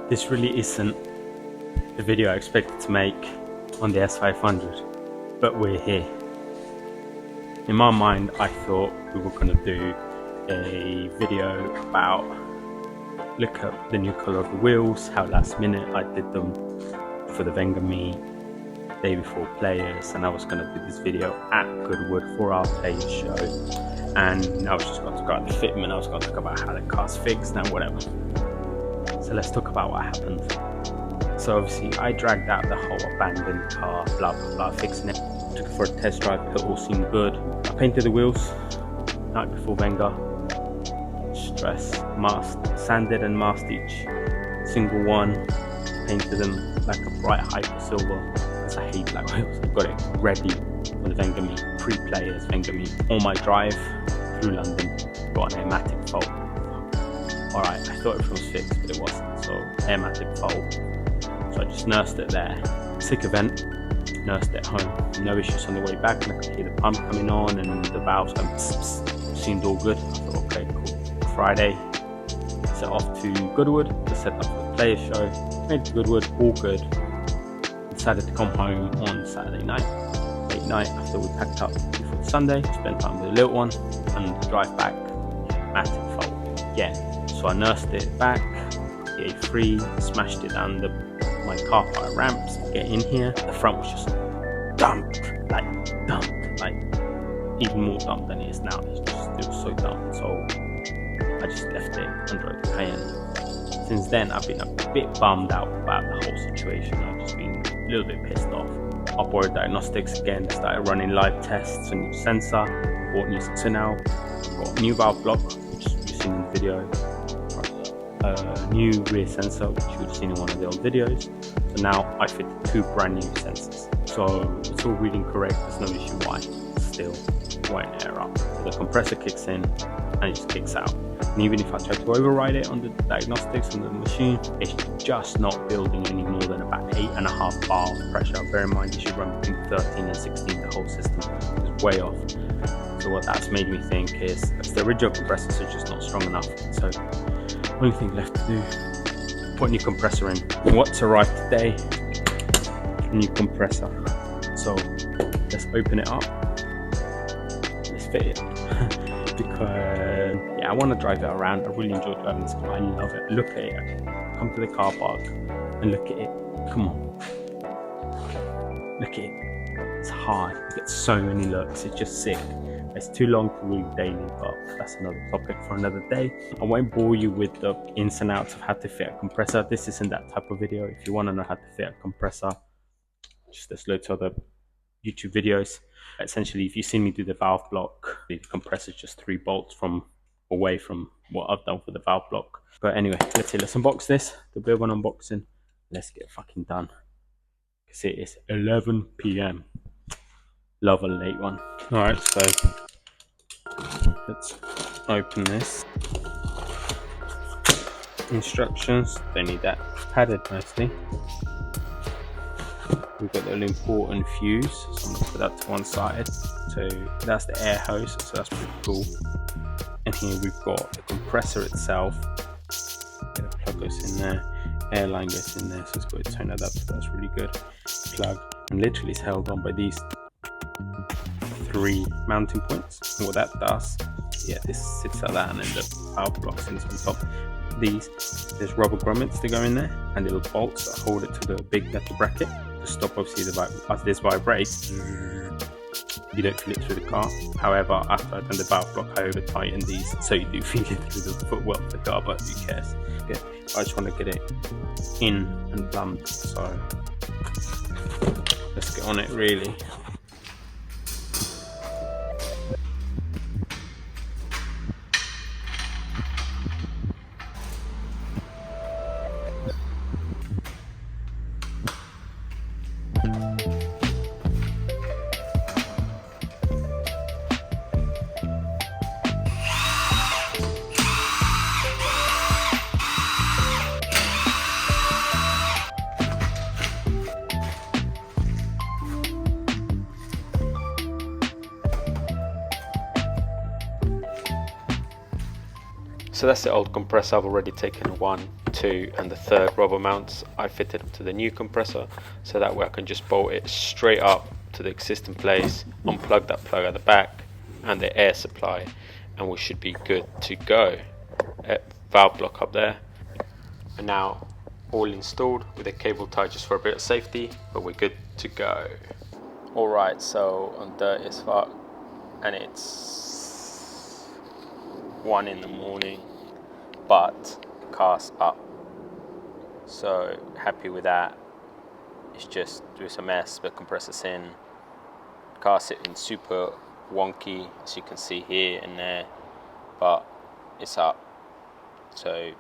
This really isn't the video I expected to make on the S500, but we're here. In my mind, I thought we were going to do a video about look at the new color of the wheels, how last minute I did them for the Venga Me day before players, and I was going to do this video at Goodwood for our players show, and I was just going to go out the fitment. I was going to talk about how the car's fixed and whatever. So let's talk about what happened. So obviously I dragged out the whole abandoned car, blah blah blah, fixing it, took it for a test drive, it all seemed good. I painted the wheels night before Venga, stress, masked, sanded and masked each single one, painted them like a bright hyper silver because I hate black wheels. I got it ready for the Venga Me, pre-players Venga Me. On my drive through London, got an Airmatic fault. Alright, I thought everything was fixed, but it wasn't, so Airmatic fault. So I just nursed it there. Sick event, nursed it home. No issues on the way back, and I could hear the pump coming on and the valves going pss, pss. Seemed all good. I thought, okay, cool. Friday, set off to Goodwood to set up for the players show. Made it to Goodwood, all good. Decided to come home on Saturday night, late night, after we packed up before Sunday, spent time with the little one, and drive back, Matic fault again. So I nursed it back, gave free, smashed it down my car park ramps, get in here. The front was just dumped, like even more dumped than it is now. It was so dumped. So I just left it and drove to Cayenne. Since then, I've been a bit bummed out about the whole situation. I've just been a little bit pissed off. I borrowed Diagnostics again, started running live tests, a new sensor, bought new sensor now, got a new valve block, which you've seen in the video. New rear sensor, which you would have seen in one of the old videos. So now I fit 2 brand new sensors. So it's all reading correct, there's no issue why. Still won't air up. So the compressor kicks in and it just kicks out. And even if I try to override it on the Diagnostics on the machine, it's just not building any more than about 8.5 bar of pressure. Bear in mind you should run between 13 and 16, the whole system is way off. So what that's made me think is the original compressors are just not strong enough. So only thing left to do, put a new compressor in. What's arrived today? A new compressor. So let's open it up. Let's fit it. Because yeah, I want to drive it around. I really enjoy driving this car. I love it. Look at it. Come to the car park and look at it. Come on. Look at it. It's hard. You get so many looks. It's just sick. It's too long to read daily, but that's another topic for another day. I won't bore you with the ins and outs of how to fit a compressor. This isn't that type of video. If you want to know how to fit a compressor, just there's loads of other YouTube videos. Essentially, if you've seen me do the valve block, the compressor is just 3 bolts away from what I've done for the valve block. But anyway, let's unbox this. The bit of an unboxing. Let's get fucking done. Because it is 11 PM. Love a late one. Alright, so let's open this. Instructions, don't need that. Padded nicely. We've got the all important fuse, so I'm going to put that to one side. So that's the air hose, so that's pretty cool. And here we've got the compressor itself. The plug goes in there, air line goes in there, so it's got a tone adapter, that's really good. Plug, and literally it's held on by these 3 mounting points. And what that does, yeah, this sits like that, and then the valve block sits on top. There's rubber grommets that go in there, and little bolts that hold it to the big metal bracket to stop obviously as this vibrates. You don't feel it through the car. However, after I've done the valve block, I over tighten these so you do feel it through the footwell of the car, but who cares? Okay. I just want to get it in and plumbed, so let's get on it really. So that's the old compressor. I've already taken 1, 2 and the third rubber mounts, I fitted them to the new compressor, so that way I can just bolt it straight up to the existing place, unplug that plug at the back and the air supply, and we should be good to go. Valve block up there, and now all installed with a cable tie just for a bit of safety, but we're good to go. Alright, so I'm dirty as fuck and it's 1 in the morning, but the car's up, so happy with that. It's just there's a mess, but compressor's in, car sitting super wonky as you can see here and there, but it's up, so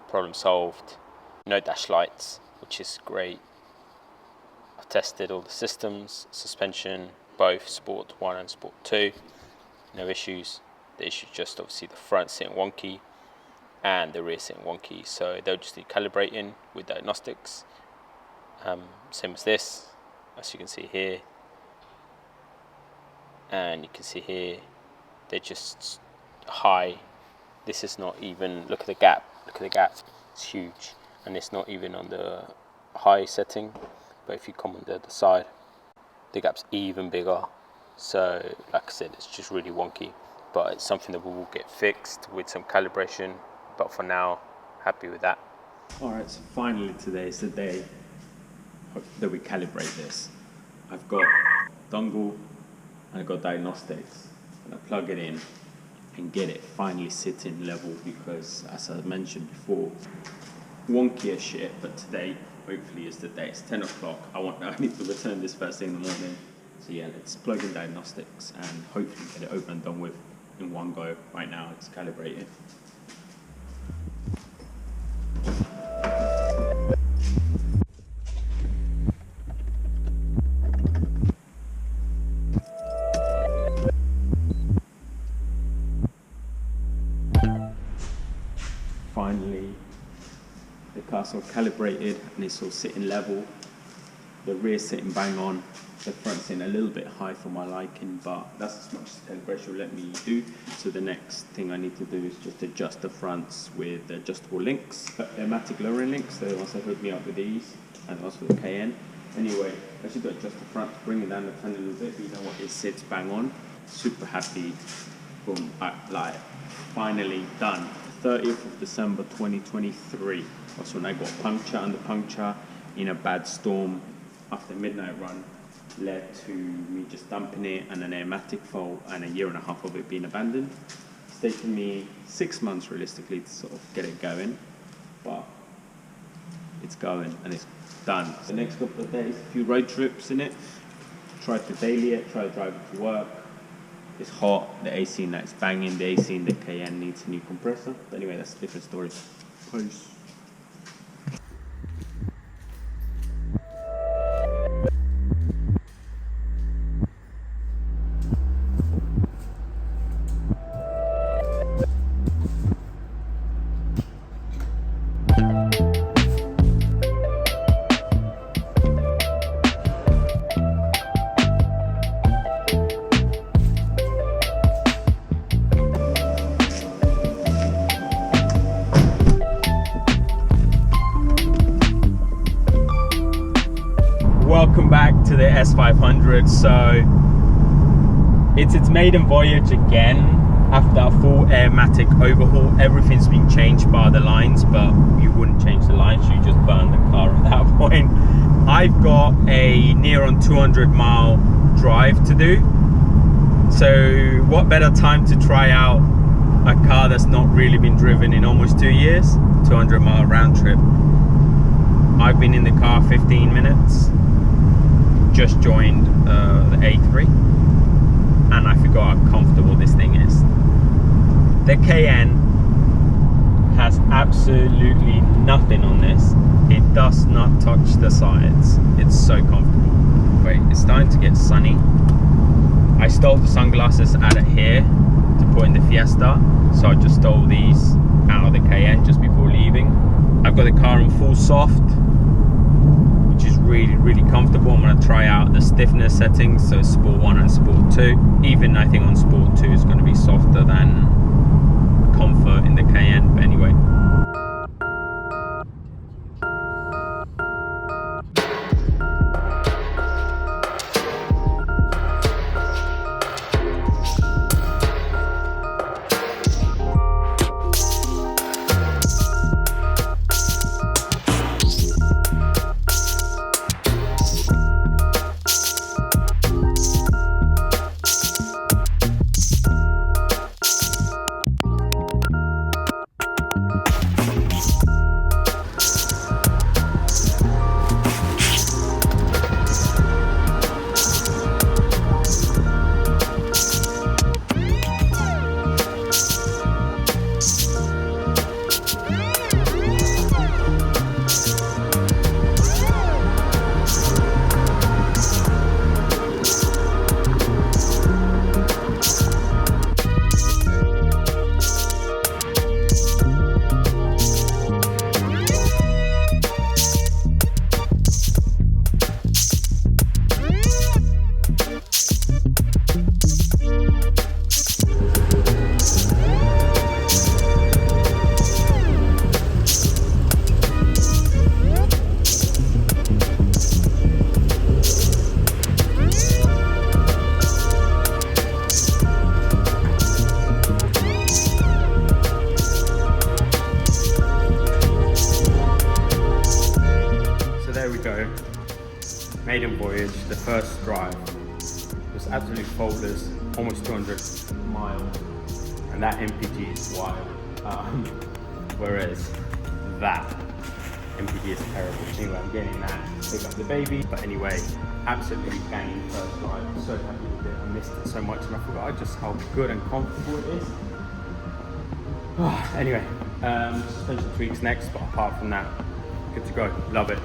problem solved. No dash lights, which is great. I've tested all the systems, suspension, both Sport 1 and Sport 2, no issues. The issue is just obviously the front sitting wonky and the rear sitting wonky, so they'll just need calibrating with diagnostics. Same as this, as you can see here, and you can see here they're just high. This is not even, look at the gap, it's huge, and it's not even on the high setting, but if you come on the other side the gap's even bigger. So like I said, it's just really wonky, but it's something that we will get fixed with some calibration, but for now, happy with that. Alright, so finally today is the day that we calibrate this. I've got dongle and I've got diagnostics, and I plug it in and get it finally sitting level, because as I mentioned before, wonky as shit, but today hopefully is the day. It's 10 o'clock, I need to return this first thing in the morning, so yeah, let's plug in diagnostics and hopefully get it over and done with in one go. Right now it's calibrated. Finally, the car's all calibrated and it's all sitting level. The rear sitting bang on, the front sitting a little bit high for my liking, but that's as much as calibration will let me do. So the next thing I need to do is just adjust the fronts with adjustable links, Airmatic lowering links. They're the ones that hook me up with these, and also the Cayenne. Anyway, I should adjust the front, bring it down the front a little bit, but you know what, it sits bang on. Super happy. Boom, like finally done. 30th of December 2023. That's when I got puncture under puncture in a bad storm after midnight run, led to me just dumping it and an Airmatic fault and a 1.5 years of it being abandoned. It's taken me 6 months realistically to sort of get it going, but it's going and it's done. The next couple of days, a few road trips in it. Tried to daily it, try to drive it to work. It's hot, the AC in that's banging, the AC in the Cayenne needs a new compressor. But anyway, that's a different story. Peace. Welcome back to the S500. So it's its maiden voyage again after a full Airmatic overhaul. Everything's been changed by the lines, but you wouldn't change the lines, you just burn the car at that point. I've got a near on 200-mile drive to do, so what better time to try out a car that's not really been driven in almost 2 years. 200-mile round trip. I've been in the car 15 minutes. Just joined the A3 and I forgot how comfortable this thing is. The Cayenne has absolutely nothing on this. It does not touch the sides. It's so comfortable. Wait, it's starting to get sunny. I stole the sunglasses out of here to put in the Fiesta, so I just stole these out of the Cayenne just before leaving. I've got the car in full soft, which is really comfortable. I'm going to try out the stiffness settings, so Sport 1 and Sport 2. Even I think on Sport 2 is going to be softer than comfort in the Cayenne, but anyway. go. Maiden voyage, the first drive was absolutely faultless, almost 200 miles, and that MPG is wild. Whereas that MPG is terrible. Anyway, I'm getting that to pick up the baby. But anyway, absolutely banging first drive. So happy with it. I missed it so much, and I forgot just how good and comfortable it is. Anyway, suspension tweaks next, but apart from that, good to go. Love it.